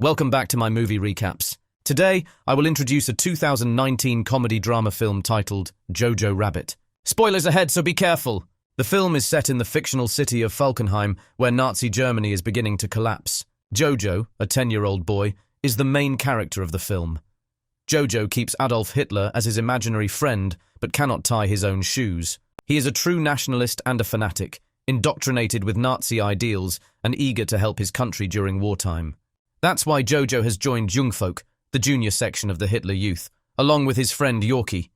Welcome back to my movie recaps. Today, I will introduce a 2019 comedy-drama film titled Jojo Rabbit. Spoilers ahead, so be careful! The film is set in the fictional city of Falconheim, where Nazi Germany is beginning to collapse. Jojo, a 10-year-old boy, is the main character of the film. Jojo keeps Adolf Hitler as his imaginary friend, but cannot tie his own shoes. He is a true nationalist and a fanatic, indoctrinated with Nazi ideals and eager to help his country during wartime. That's why Jojo has joined Jungfolk, the junior section of the Hitler Youth, along with his friend Yorkie.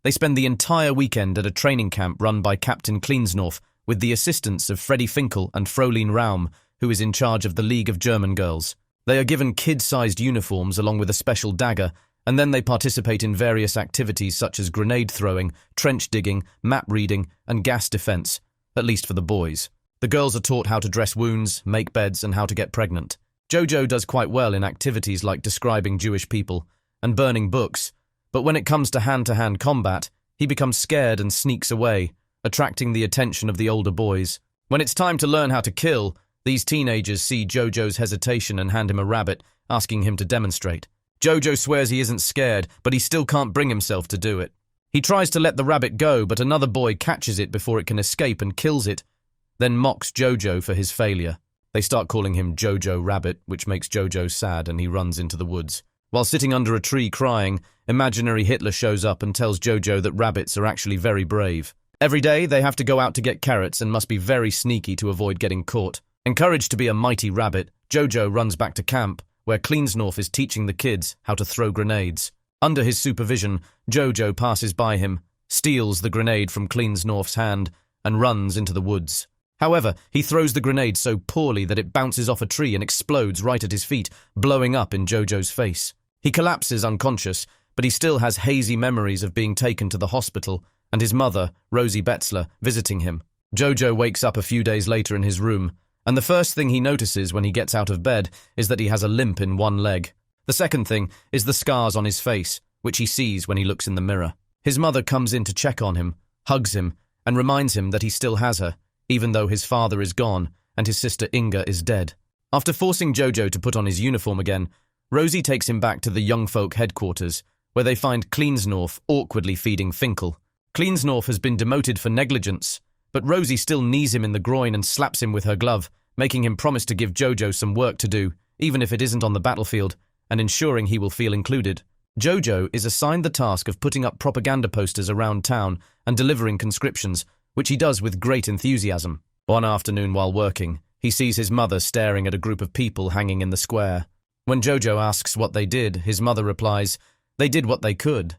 They spend the entire weekend at a training camp run by Captain Klinsnorf with the assistance of Freddie Finkel and Fräulein Raum, who is in charge of the League of German Girls. They are given kid-sized uniforms along with a special dagger, and then they participate in various activities such as grenade throwing, trench digging, map reading, and gas defense, at least for the boys. The girls are taught how to dress wounds, make beds, and how to get pregnant. Jojo does quite well in activities like describing Jewish people and burning books, but when it comes to hand-to-hand combat, he becomes scared and sneaks away, attracting the attention of the older boys. When it's time to learn how to kill, these teenagers see Jojo's hesitation and hand him a rabbit, asking him to demonstrate. Jojo swears he isn't scared, but he still can't bring himself to do it. He tries to let the rabbit go, but another boy catches it before it can escape and kills it, then mocks Jojo for his failure. They start calling him Jojo Rabbit, which makes Jojo sad, and he runs into the woods. While sitting under a tree crying, imaginary Hitler shows up and tells Jojo that rabbits are actually very brave. Every day, they have to go out to get carrots and must be very sneaky to avoid getting caught. Encouraged to be a mighty rabbit, Jojo runs back to camp, where Klinsnorf is teaching the kids how to throw grenades. Under his supervision, Jojo passes by him, steals the grenade from Klinsnorf's hand, and runs into the woods. However, he throws the grenade so poorly that it bounces off a tree and explodes right at his feet, blowing up in Jojo's face. He collapses unconscious, but he still has hazy memories of being taken to the hospital and his mother, Rosie Betzler, visiting him. Jojo wakes up a few days later in his room, and the first thing he notices when he gets out of bed is that he has a limp in one leg. The second thing is the scars on his face, which he sees when he looks in the mirror. His mother comes in to check on him, hugs him, and reminds him that he still has her, even though his father is gone and his sister Inga is dead. After forcing Jojo to put on his uniform again, Rosie takes him back to the young folk headquarters, where they find Klinsnorf awkwardly feeding Finkel. Klinsnorf has been demoted for negligence, but Rosie still knees him in the groin and slaps him with her glove, making him promise to give Jojo some work to do, even if it isn't on the battlefield, and ensuring he will feel included. Jojo is assigned the task of putting up propaganda posters around town and delivering conscriptions, which he does with great enthusiasm. One afternoon while working, he sees his mother staring at a group of people hanging in the square. When Jojo asks what they did, his mother replies, "They did what they could."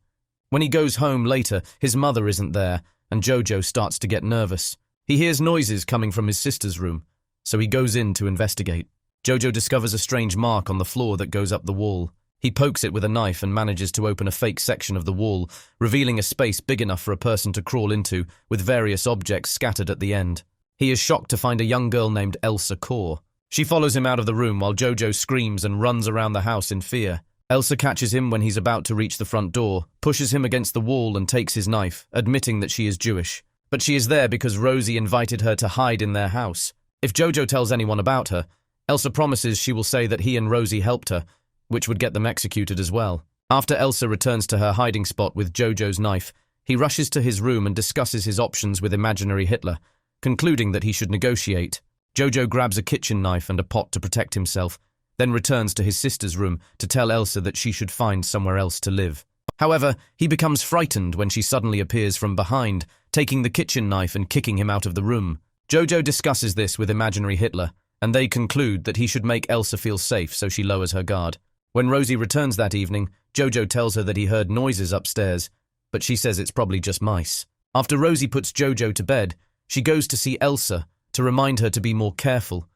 When he goes home later, his mother isn't there, and Jojo starts to get nervous. He hears noises coming from his sister's room, so he goes in to investigate. Jojo discovers a strange mark on the floor that goes up the wall. He pokes it with a knife and manages to open a fake section of the wall, revealing a space big enough for a person to crawl into, with various objects scattered at the end. He is shocked to find a young girl named Elsa Kor. She follows him out of the room while Jojo screams and runs around the house in fear. Elsa catches him when he's about to reach the front door, pushes him against the wall and takes his knife, admitting that she is Jewish. But she is there because Rosie invited her to hide in their house. If Jojo tells anyone about her, Elsa promises she will say that he and Rosie helped her, which would get them executed as well. After Elsa returns to her hiding spot with Jojo's knife, he rushes to his room and discusses his options with imaginary Hitler, concluding that he should negotiate. Jojo grabs a kitchen knife and a pot to protect himself, then returns to his sister's room to tell Elsa that she should find somewhere else to live. However, he becomes frightened when she suddenly appears from behind, taking the kitchen knife and kicking him out of the room. Jojo discusses this with imaginary Hitler, and they conclude that he should make Elsa feel safe, so she lowers her guard. When Rosie returns that evening, Jojo tells her that he heard noises upstairs, but she says it's probably just mice. After Rosie puts Jojo to bed, she goes to see Elsa to remind her to be more careful,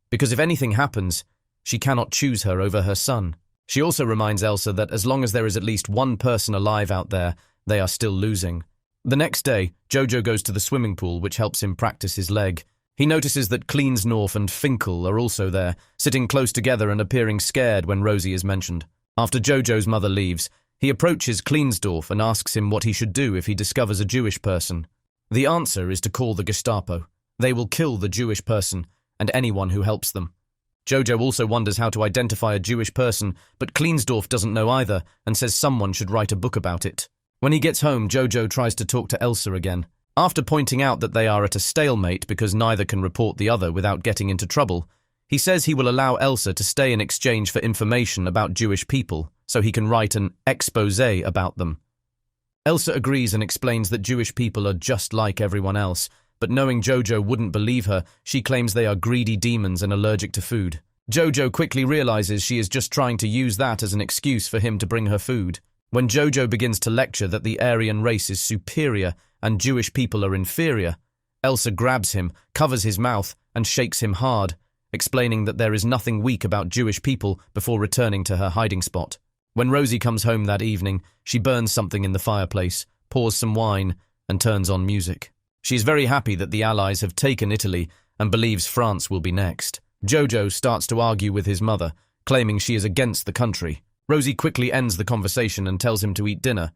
because if anything happens, she cannot choose her over her son. She also reminds Elsa that as long as there is at least one person alive out there, they are still losing. The next day, Jojo goes to the swimming pool, which helps him practice his leg. He notices that Klinsnorf and Finkel are also there, sitting close together and appearing scared when Rosie is mentioned. After Jojo's mother leaves, he approaches Klinsdorf and asks him what he should do if he discovers a Jewish person. The answer is to call the Gestapo. They will kill the Jewish person and anyone who helps them. Jojo also wonders how to identify a Jewish person, but Kleinsdorf doesn't know either and says someone should write a book about it. When he gets home, Jojo tries to talk to Elsa again. After pointing out that they are at a stalemate because neither can report the other without getting into trouble, he says he will allow Elsa to stay in exchange for information about Jewish people, so he can write an exposé about them. Elsa agrees and explains that Jewish people are just like everyone else, but knowing Jojo wouldn't believe her, she claims they are greedy demons and allergic to food. Jojo quickly realizes she is just trying to use that as an excuse for him to bring her food. When Jojo begins to lecture that the Aryan race is superior and Jewish people are inferior, Elsa grabs him, covers his mouth, and shakes him hard, explaining that there is nothing weak about Jewish people before returning to her hiding spot. When Rosie comes home that evening, she burns something in the fireplace, pours some wine, and turns on music. She is very happy that the Allies have taken Italy and believes France will be next. Jojo starts to argue with his mother, claiming she is against the country. Rosie quickly ends the conversation and tells him to eat dinner,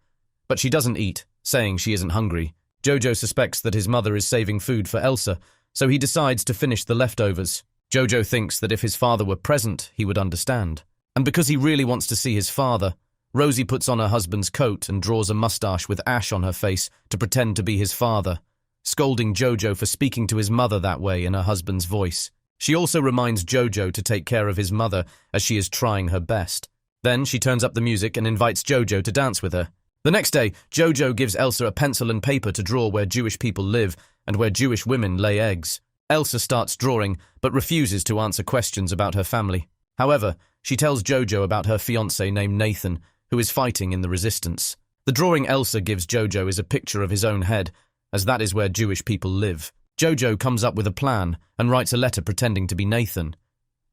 but she doesn't eat, saying she isn't hungry. Jojo suspects that his mother is saving food for Elsa, so he decides to finish the leftovers. Jojo thinks that if his father were present, he would understand. And because he really wants to see his father, Rosie puts on her husband's coat and draws a mustache with ash on her face to pretend to be his father, scolding Jojo for speaking to his mother that way in her husband's voice. She also reminds Jojo to take care of his mother as she is trying her best. Then she turns up the music and invites Jojo to dance with her. The next day, Jojo gives Elsa a pencil and paper to draw where Jewish people live and where Jewish women lay eggs. Elsa starts drawing, but refuses to answer questions about her family. However, she tells Jojo about her fiancé named Nathan, who is fighting in the resistance. The drawing Elsa gives Jojo is a picture of his own head, as that is where Jewish people live. Jojo comes up with a plan and writes a letter pretending to be Nathan,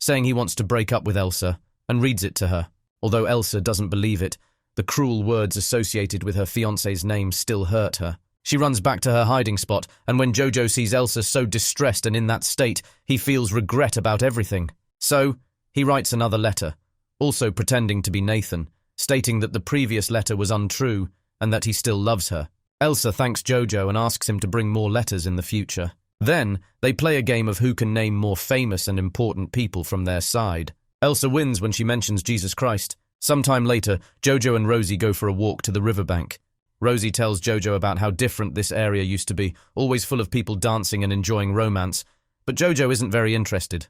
saying he wants to break up with Elsa, and reads it to her. Although Elsa doesn't believe it, the cruel words associated with her fiancé's name still hurt her. She runs back to her hiding spot, and when Jojo sees Elsa so distressed and in that state, he feels regret about everything. So, he writes another letter, also pretending to be Nathan, stating that the previous letter was untrue and that he still loves her. Elsa thanks Jojo and asks him to bring more letters in the future. Then, they play a game of who can name more famous and important people from their side. Elsa wins when she mentions Jesus Christ. Sometime later, Jojo and Rosie go for a walk to the riverbank. Rosie tells Jojo about how different this area used to be, always full of people dancing and enjoying romance, but Jojo isn't very interested.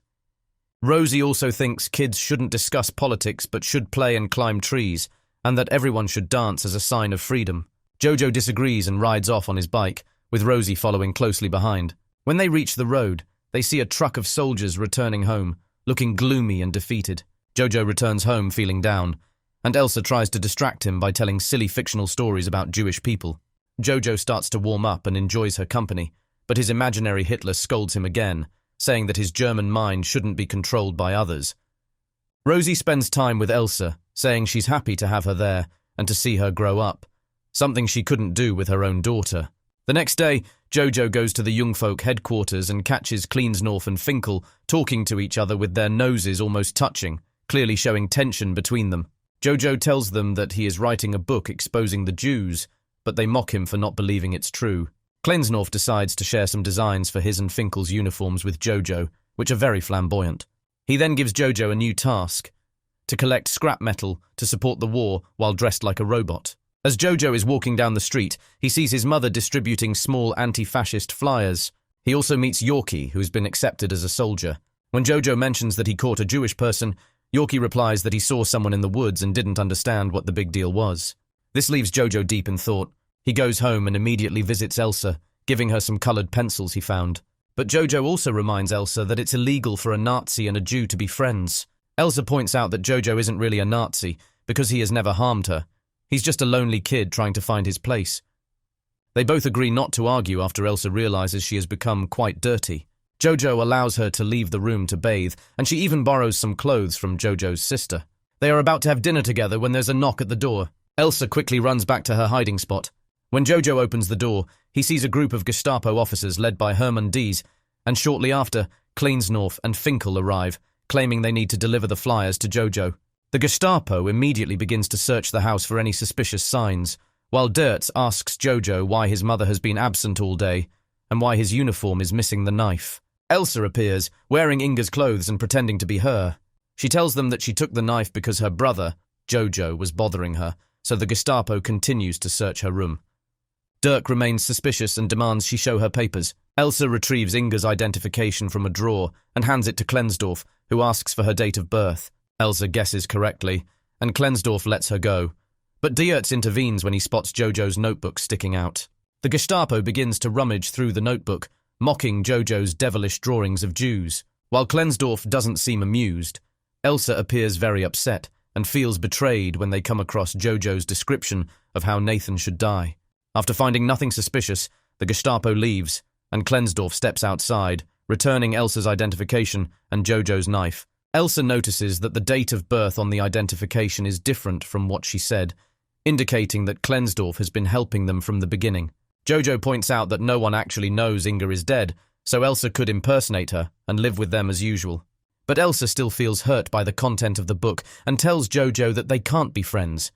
Rosie also thinks kids shouldn't discuss politics but should play and climb trees, and that everyone should dance as a sign of freedom. Jojo disagrees and rides off on his bike, with Rosie following closely behind. When they reach the road, they see a truck of soldiers returning home, looking gloomy and defeated. Jojo returns home feeling down, and Elsa tries to distract him by telling silly fictional stories about Jewish people. Jojo starts to warm up and enjoys her company, but his imaginary Hitler scolds him again, saying that his German mind shouldn't be controlled by others. Rosie spends time with Elsa, saying she's happy to have her there and to see her grow up, something she couldn't do with her own daughter. The next day, Jojo goes to the Jungfolk headquarters and catches Kleinsdorf and Finkel talking to each other with their noses almost touching, clearly showing tension between them. Jojo tells them that he is writing a book exposing the Jews, but they mock him for not believing it's true. Kleinsdorf decides to share some designs for his and Finkel's uniforms with Jojo, which are very flamboyant. He then gives Jojo a new task, to collect scrap metal to support the war while dressed like a robot. As Jojo is walking down the street, he sees his mother distributing small anti-fascist flyers. He also meets Yorkie, who has been accepted as a soldier. When Jojo mentions that he caught a Jewish person, Yorkie replies that he saw someone in the woods and didn't understand what the big deal was. This leaves Jojo deep in thought. He goes home and immediately visits Elsa, giving her some coloured pencils he found. But Jojo also reminds Elsa that it's illegal for a Nazi and a Jew to be friends. Elsa points out that Jojo isn't really a Nazi because he has never harmed her. He's just a lonely kid trying to find his place. They both agree not to argue after Elsa realizes she has become quite dirty. Jojo allows her to leave the room to bathe, and she even borrows some clothes from Jojo's sister. They are about to have dinner together when there's a knock at the door. Elsa quickly runs back to her hiding spot. When Jojo opens the door, he sees a group of Gestapo officers led by Hermann Dies, and shortly after, Kleinsdorf and Finkel arrive, claiming they need to deliver the flyers to Jojo. The Gestapo immediately begins to search the house for any suspicious signs, while Dirtz asks Jojo why his mother has been absent all day and why his uniform is missing the knife. Elsa appears, wearing Inga's clothes and pretending to be her. She tells them that she took the knife because her brother, Jojo, was bothering her, so the Gestapo continues to search her room. Dirk remains suspicious and demands she show her papers. Elsa retrieves Inga's identification from a drawer and hands it to Klensdorf, who asks for her date of birth. Elsa guesses correctly, and Klensdorf lets her go. But Diertz intervenes when he spots Jojo's notebook sticking out. The Gestapo begins to rummage through the notebook, mocking Jojo's devilish drawings of Jews. While Klensdorf doesn't seem amused, Elsa appears very upset and feels betrayed when they come across Jojo's description of how Nathan should die. After finding nothing suspicious, the Gestapo leaves, and Klensdorf steps outside, returning Elsa's identification and Jojo's knife. Elsa notices that the date of birth on the identification is different from what she said, indicating that Klensdorf has been helping them from the beginning. Jojo points out that no one actually knows Inga is dead, so Elsa could impersonate her and live with them as usual. But Elsa still feels hurt by the content of the book and tells Jojo that they can't be friends.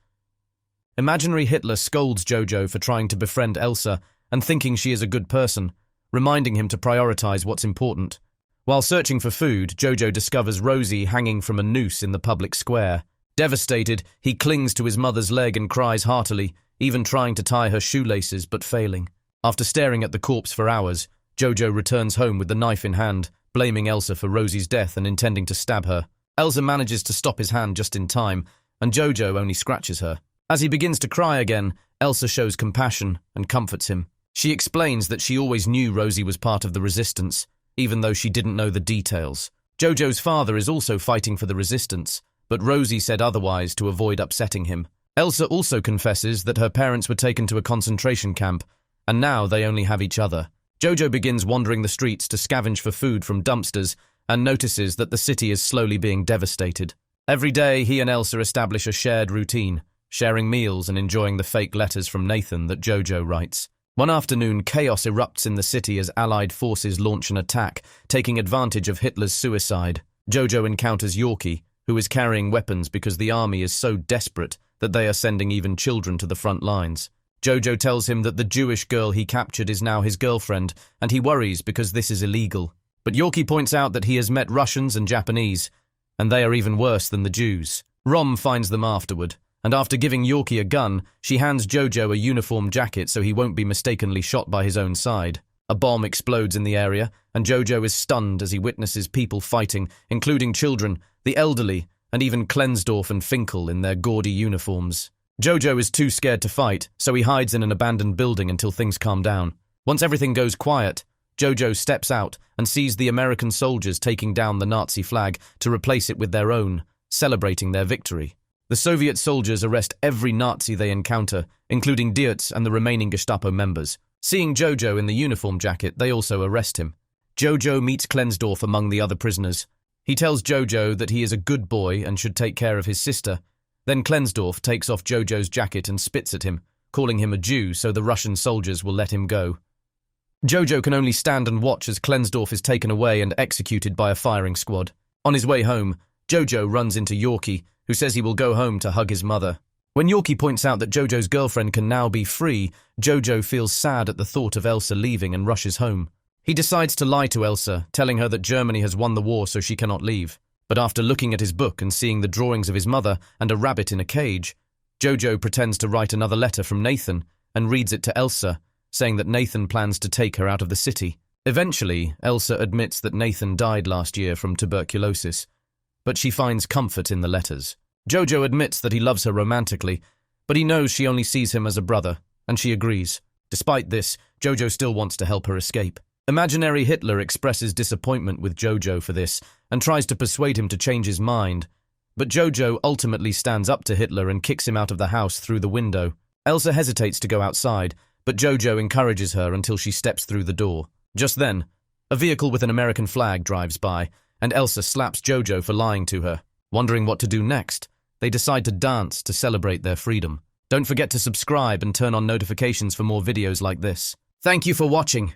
Imaginary Hitler scolds Jojo for trying to befriend Elsa and thinking she is a good person, reminding him to prioritize what's important. While searching for food, Jojo discovers Rosie hanging from a noose in the public square. Devastated, he clings to his mother's leg and cries heartily, even trying to tie her shoelaces but failing. After staring at the corpse for hours, Jojo returns home with the knife in hand, blaming Elsa for Rosie's death and intending to stab her. Elsa manages to stop his hand just in time, and Jojo only scratches her. As he begins to cry again, Elsa shows compassion and comforts him. She explains that she always knew Rosie was part of the resistance, even though she didn't know the details. Jojo's father is also fighting for the resistance, but Rosie said otherwise to avoid upsetting him. Elsa also confesses that her parents were taken to a concentration camp, and now they only have each other. Jojo begins wandering the streets to scavenge for food from dumpsters and notices that the city is slowly being devastated. Every day, he and Elsa establish a shared routine, sharing meals and enjoying the fake letters from Nathan that Jojo writes. One afternoon, chaos erupts in the city as Allied forces launch an attack, taking advantage of Hitler's suicide. Jojo encounters Yorkie, who is carrying weapons because the army is so desperate that they are sending even children to the front lines. Jojo tells him that the Jewish girl he captured is now his girlfriend, and he worries because this is illegal. But Yorkie points out that he has met Russians and Japanese, and they are even worse than the Jews. Rom finds them afterward, and after giving Yorkie a gun, she hands Jojo a uniform jacket so he won't be mistakenly shot by his own side. A bomb explodes in the area, and Jojo is stunned as he witnesses people fighting, including children, the elderly, and even Klensdorf and Finkel in their gaudy uniforms. Jojo is too scared to fight, so he hides in an abandoned building until things calm down. Once everything goes quiet, Jojo steps out and sees the American soldiers taking down the Nazi flag to replace it with their own, celebrating their victory. The Soviet soldiers arrest every Nazi they encounter, including Diertz and the remaining Gestapo members. Seeing Jojo in the uniform jacket, they also arrest him. Jojo meets Klensdorf among the other prisoners. He tells Jojo that he is a good boy and should take care of his sister. Then Klensdorf takes off Jojo's jacket and spits at him, calling him a Jew so the Russian soldiers will let him go. Jojo can only stand and watch as Klensdorf is taken away and executed by a firing squad. On his way home, Jojo runs into Yorkie, who says he will go home to hug his mother. When Yorkie points out that Jojo's girlfriend can now be free, Jojo feels sad at the thought of Elsa leaving and rushes home. He decides to lie to Elsa, telling her that Germany has won the war so she cannot leave. But after looking at his book and seeing the drawings of his mother and a rabbit in a cage, Jojo pretends to write another letter from Nathan and reads it to Elsa, saying that Nathan plans to take her out of the city. Eventually, Elsa admits that Nathan died last year from tuberculosis, but she finds comfort in the letters. Jojo admits that he loves her romantically, but he knows she only sees him as a brother, and she agrees. Despite this, Jojo still wants to help her escape. Imaginary Hitler expresses disappointment with Jojo for this and tries to persuade him to change his mind, but Jojo ultimately stands up to Hitler and kicks him out of the house through the window. Elsa hesitates to go outside, but Jojo encourages her until she steps through the door. Just then, a vehicle with an American flag drives by, and Elsa slaps Jojo for lying to her. Wondering what to do next, they decide to dance to celebrate their freedom. Don't forget to subscribe and turn on notifications for more videos like this. Thank you for watching.